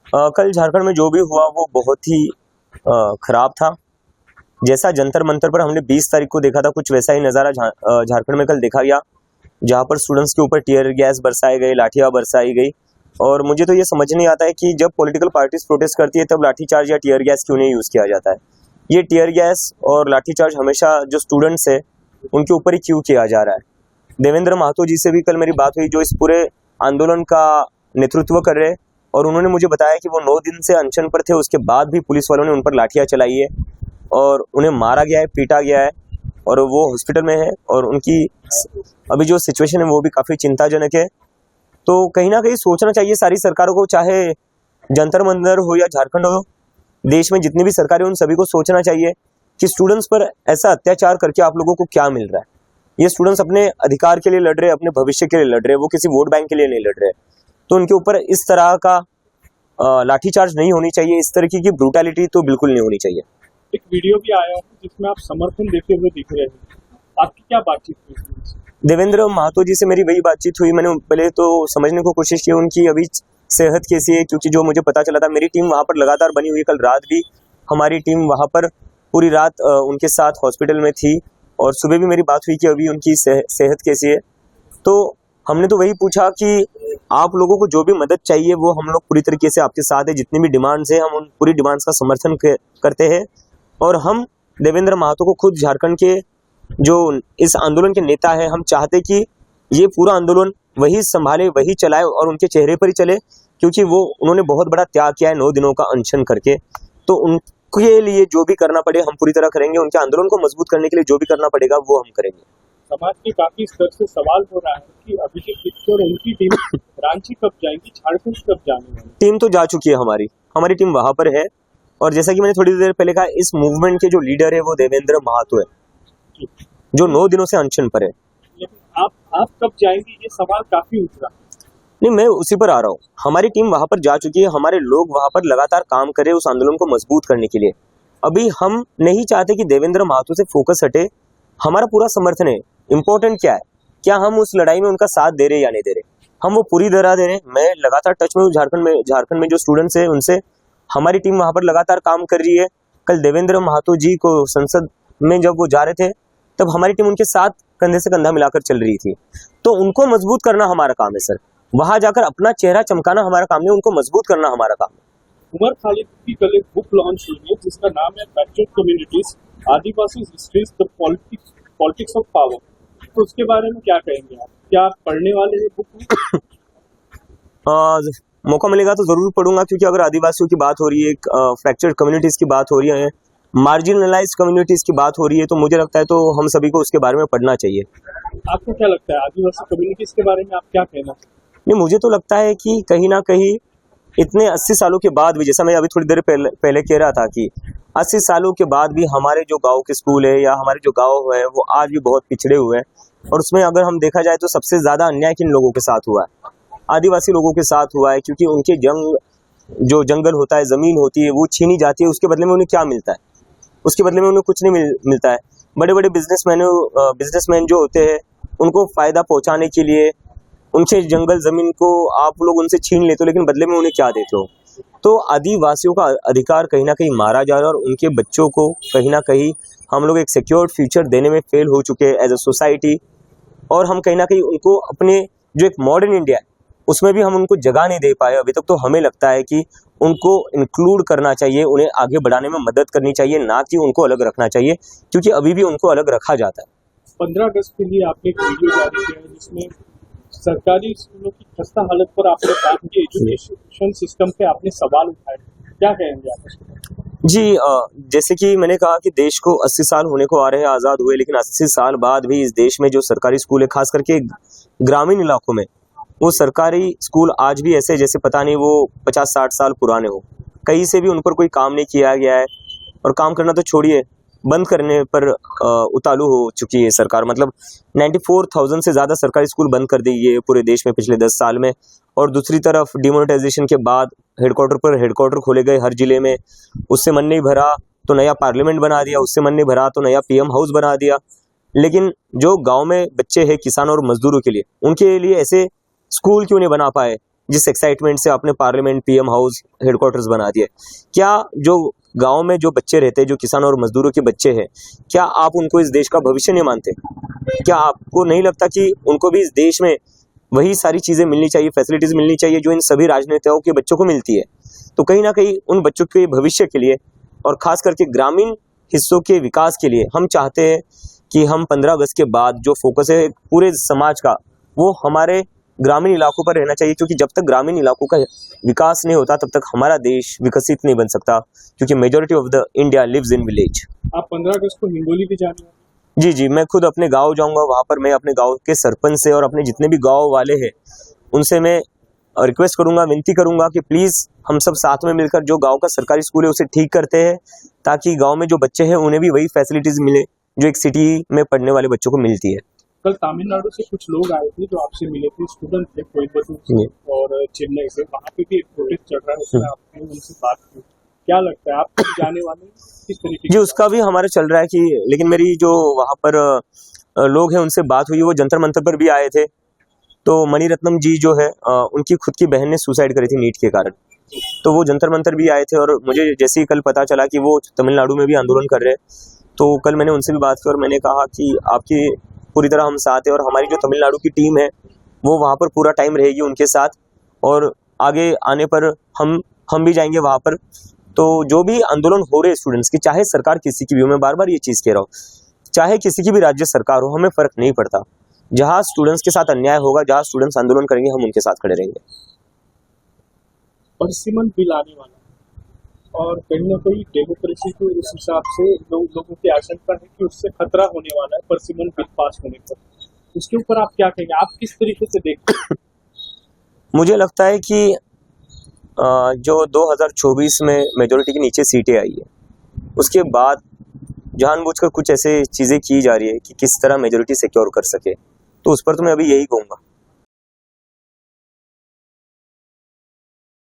कल झारखंड में जो भी हुआ वो बहुत ही खराब था। जैसा जंतर मंतर पर हमने 20 तारीख को देखा था, कुछ वैसा ही नज़ारा झारखंड में कल देखा गया, जहां पर स्टूडेंट्स के ऊपर टीयर गैस बरसाए गए, लाठियां बरसाई गई। और मुझे तो ये समझ नहीं आता है कि जब पॉलिटिकल पार्टीज प्रोटेस्ट करती है तब लाठीचार्ज या टीयर गैस क्यों नहीं यूज़ किया जाता है। ये टीयर गैस और लाठीचार्ज हमेशा जो स्टूडेंट्स है उनके ऊपर ही क्यों किया जा रहा है। देवेंद्र महतो जी से भी कल मेरी बात हुई, जो इस पूरे आंदोलन का नेतृत्व कर रहे, और उन्होंने मुझे बताया कि वो 9 दिन से अनशन पर थे, उसके बाद भी पुलिस वालों ने उन पर लाठियां चलाई है और उन्हें मारा गया है, पीटा गया है, और वो हॉस्पिटल में है और उनकी अभी जो सिचुएशन है वो भी काफ़ी चिंताजनक है। तो कहीं ना कहीं सोचना चाहिए सारी सरकारों को, चाहे जंतर मंतर हो या झारखंड हो, देश में जितनी भी सरकारें उन सभी को सोचना चाहिए कि स्टूडेंट्स पर ऐसा अत्याचार करके आप लोगों को क्या मिल रहा है। ये स्टूडेंट्स अपने अधिकार के लिए लड़ रहे हैं, अपने भविष्य के लिए लड़ रहे हैं, वो किसी वोट बैंक के लिए नहीं लड़ रहे। तो उनके ऊपर इस तरह का लाठीचार्ज नहीं होनी चाहिए, इस तरह की ब्रूटैलिटी तो बिल्कुल नहीं होनी चाहिए। एक वीडियो भी आया है जिसमें आप समर्थन देते हुए दिख रहे हैं, आपकी क्या बातचीत हुई? देवेंद्र महतो जी से मेरी वही बातचीत हुई। मैंने पहले तो समझने को कोशिश की उनकी अभी सेहत कैसी है, क्योंकि जो मुझे पता चला था मेरी टीम वहाँ पर लगातार बनी हुई, कल रात भी हमारी टीम वहाँ पर पूरी रात उनके साथ हॉस्पिटल में थी, और सुबह भी मेरी बात हुई कि अभी उनकी सेहत कैसी है। तो हमने तो वही पूछा कि आप लोगों को जो भी मदद चाहिए वो हम लोग पूरी तरीके से आपके साथ है, जितनी भी डिमांड्स है हम उन पूरी डिमांड्स का समर्थन करते हैं। और हम देवेंद्र महतो को खुद झारखंड के जो इस आंदोलन के नेता है, हम चाहते कि ये पूरा आंदोलन वही संभाले, वही चलाए और उनके चेहरे पर ही चले, क्योंकि उन्होंने बहुत बड़ा त्याग किया है 9 दिनों का अनशन करके। तो उनके लिए जो भी करना पड़े हम पूरी तरह करेंगे, उनके आंदोलन को मजबूत करने के लिए जो भी करना पड़ेगा वो हम करेंगे। समाज के काफी स्तर से सवाल हो रहा है कि अभिषेक दीक्षित और उनकी टीम रांची कब जाएंगी, झारखंड कब जाने वाली? टीम तो जा चुकी है, हमारी टीम वहां पर है, और जैसा कि मैंने थोड़ी देर पहले कहा, इस मूवमेंट के जो लीडर है वो देवेंद्र महतो है, जो 9 दिनों से अनशन पर है। लेकिन आप कब जाएंगे, ये सवाल काफी उठ रहा है। नहीं, मैं उसी पर आ रहा हूँ। हमारी टीम वहां पर जा चुकी है, हमारे लोग वहां पर लगातार काम कर रहे हैं उस आंदोलन को मजबूत करने के लिए। अभी हम नहीं चाहते कि देवेंद्र महतो से फोकस हटे, हमारा पूरा समर्थन है। इम्पोर्टेंट क्या है, क्या हम उस लड़ाई में उनका साथ दे रहे या नहीं दे रहे, हम वो पूरी तरह दे रहे। मैं लगातार टच में हूँ झारखंड में जो स्टूडेंट्स है उनसे, हमारी टीम वहां पर लगातार काम कर रही है। कल देवेंद्र महतो जी को संसद में जब वो जा रहे थे तब हमारी टीम उनके साथ कंधे से कंधा मिलाकर चल रही थी। तो उनको मजबूत करना हमारा काम है सर, वहां जाकर अपना चेहरा चमकाना हमारा काम नहीं, उनको मजबूत करना हमारा काम है। उमर खालिद की कल एक बुक लॉन्च हुई है जिसका नाम है backward communities, Adivasi histories the politics of power. तो उसके बारे में क्या कहेंगे आप, क्या आप पढ़ने वाले हैं बुक? मौका मिलेगा तो जरूर पढ़ूंगा, क्योंकि अगर आदिवासियों की बात हो रही है, फ्रैक्चर्ड कम्युनिटीज की बात हो रही है, मार्जिनलाइज कम्युनिटीज की बात हो रही है, तो मुझे लगता है तो हम सभी को उसके बारे में पढ़ना चाहिए। आपको क्या लगता है आदिवासी कम्युनिटीज के बारे में आप क्या कहना? नहीं, मुझे तो लगता है कि कहीं ना कहीं इतने 80 सालों के बाद भी, जैसा मैं अभी थोड़ी देर पहले कह रहा था कि 80 सालों के बाद भी हमारे जो गाँव के स्कूल है या हमारे जो गाँव है वो आज भी बहुत पिछड़े हुए हैं। और उसमें अगर हम देखा जाए तो सबसे ज्यादा अन्याय किन लोगों के साथ हुआ है, आदिवासी लोगों के साथ हुआ है, क्योंकि उनके जो जंगल होता है, जमीन होती है, वो छीनी जाती है। उसके बदले में उन्हें क्या मिलता है? उसके बदले में उन्हें कुछ नहीं मिलता है। बड़े बड़े बिजनेसमैन जो होते हैं उनको फायदा पहुंचाने के लिए उनसे जंगल जमीन को आप लोग उनसे छीन लेते हो, लेकिन बदले में उन्हें क्या देते हो? तो आदिवासियों का अधिकार कहीं ना कहीं मारा जा रहा है, और उनके बच्चों को कहीं ना कहीं हम लोग एक सिक्योर्ड फ्यूचर देने में फेल हो चुके हैं एज अ सोसाइटी। और हम कहीं ना कहीं उनको अपने जो एक मॉडर्न इंडिया है उसमें भी हम उनको जगह नहीं दे पाए अभी तक। तो हमें लगता है कि उनको इंक्लूड करना चाहिए, उन्हें आगे बढ़ाने में मदद करनी चाहिए, ना कि उनको अलग रखना चाहिए, क्योंकि अभी भी उनको अलग रखा जाता है। 15 अगस्त के लिए आपने एक वीडियो जारी किया है जिसमें सरकारी स्कूलों की खस्ता हालत पर आपने बात की, एजुकेशन सिस्टम पे आपने सवाल उठाए, क्या कहेंगे आप? जी, जैसे कि मैंने कहा कि देश को 80 साल होने को आ रहे हैं आज़ाद हुए, लेकिन 80 साल बाद भी इस देश में जो सरकारी स्कूल है, खास करके ग्रामीण इलाकों में, वो सरकारी स्कूल आज भी ऐसे जैसे पता नहीं वो 50-60 साल पुराने हो। कहीं से भी उन पर कोई काम नहीं किया गया है, और काम करना तो छोड़िए, बंद करने पर उतालू हो चुकी है सरकार। मतलब 94,000 से ज़्यादा सरकारी स्कूल बंद कर दिए है पूरे देश में पिछले 10 साल में। और दूसरी तरफ डिमोनेटाइजेशन के बाद हेडक्वार्टर पर हेडक्वार्टर खोले गए हर जिले में, उससे मन नहीं भरा तो नया पार्लियामेंट बना दिया, उससे मन नहीं भरा तो नया PM हाउस बना दिया। लेकिन जो गाँव में बच्चे हैं, किसान और मजदूरों के लिए, उनके लिए ऐसे स्कूल क्यों नहीं बना पाए? जिस एक्साइटमेंट से आपने पार्लियामेंट, पीएम हाउस, हेडक्वार्टर्स बना दिए, क्या जो गांव में जो बच्चे रहते हैं, जो किसान और मजदूरों के बच्चे हैं, क्या आप उनको इस देश का भविष्य नहीं मानते? क्या आपको नहीं लगता कि उनको भी इस देश में वही सारी चीज़ें मिलनी चाहिए, फैसिलिटीज़ मिलनी चाहिए जो इन सभी राजनेताओं के बच्चों को मिलती है? तो कहीं ना कहीं उन बच्चों के भविष्य के लिए और खास करके ग्रामीण हिस्सों के विकास के लिए हम चाहते हैं कि हम 15 अगस्त के बाद जो फोकस है पूरे समाज का, वो हमारे ग्रामीण इलाकों पर रहना चाहिए, क्योंकि जब तक ग्रामीण इलाकों का विकास नहीं होता तब तक हमारा देश विकसित नहीं बन सकता, क्योंकि majority of the India lives in village. आप 15 अगस्त को हिंगोली भी जाने वाले हैं? जी जी, मैं खुद अपने गांव जाऊंगा। वहां पर मैं अपने गांव के सरपंच से और अपने जितने भी गांव वाले हैं उनसे मैं रिक्वेस्ट करूंगा, विनती करूंगा कि प्लीज हम सब साथ में मिलकर जो गांव का सरकारी स्कूल है उसे ठीक करते हैं, ताकि गांव में जो बच्चे हैं उन्हें भी वही फैसिलिटीज मिले जो एक सिटी में पढ़ने वाले बच्चों को मिलती है। कल तमिलनाडु से कुछ लोग आए थे जो आपसे मिले थे, स्टूडेंट थे कोयम्बटूर से और चेन्नई से, वहाँ पे भी एक प्रोटेस्ट चल रहा है, उसमें आपने उनसे बात की, क्या लगता है आप जाने वाले किस तरीके? जी, उसका भी हमारा चल रहा है कि, लेकिन मेरी जो वहाँ पर लोग हैं उनसे बात हुई, वो जंतर मंतर पर भी आए थे। तो मणिरत्नम जी जो है उनकी खुद की बहन ने सुसाइड करी थी नीट के कारण, तो वो जंतर मंतर भी आए थे। और मुझे जैसे ही कल पता चला कि वो तमिलनाडु में भी आंदोलन कर रहे हैं, तो कल मैंने उनसे भी बात की और मैंने कहा कि आपकी पूरी तरह हम साथ हैं और हमारी जो तमिलनाडु की टीम है वो वहाँ पर पूरा टाइम रहेगी उनके साथ, और आगे आने पर हम भी जाएंगे वहाँ पर। तो जो भी आंदोलन हो रहे स्टूडेंट्स की, चाहे सरकार किसी की भी हो, मैं बार बार ये चीज़ कह रहा हूँ, चाहे किसी की भी राज्य सरकार हो, हमें फर्क नहीं पड़ता। जहाँ स्टूडेंट्स के साथ अन्याय होगा, जहाँ स्टूडेंट्स आंदोलन करेंगे, हम उनके साथ खड़े रहेंगे। परसिमन बिल आने वाला है और कहीं ना कहीं डेमोक्रेसी को उस हिसाब से लोगों की आशंका है कि उससे खतरा होने वाला है परसिमन बिल पास होने पर, उसके ऊपर आप क्या कहेंगे, आप किस तरीके से देखते हैं? मुझे लगता है कि जो 2024 में मेजोरिटी के नीचे सीटें आई है, उसके बाद जानबूझकर कुछ ऐसे चीज़ें की जा रही है कि किस तरह मेजोरिटी सिक्योर कर सके, तो उस पर तो मैं अभी यही कहूँगा।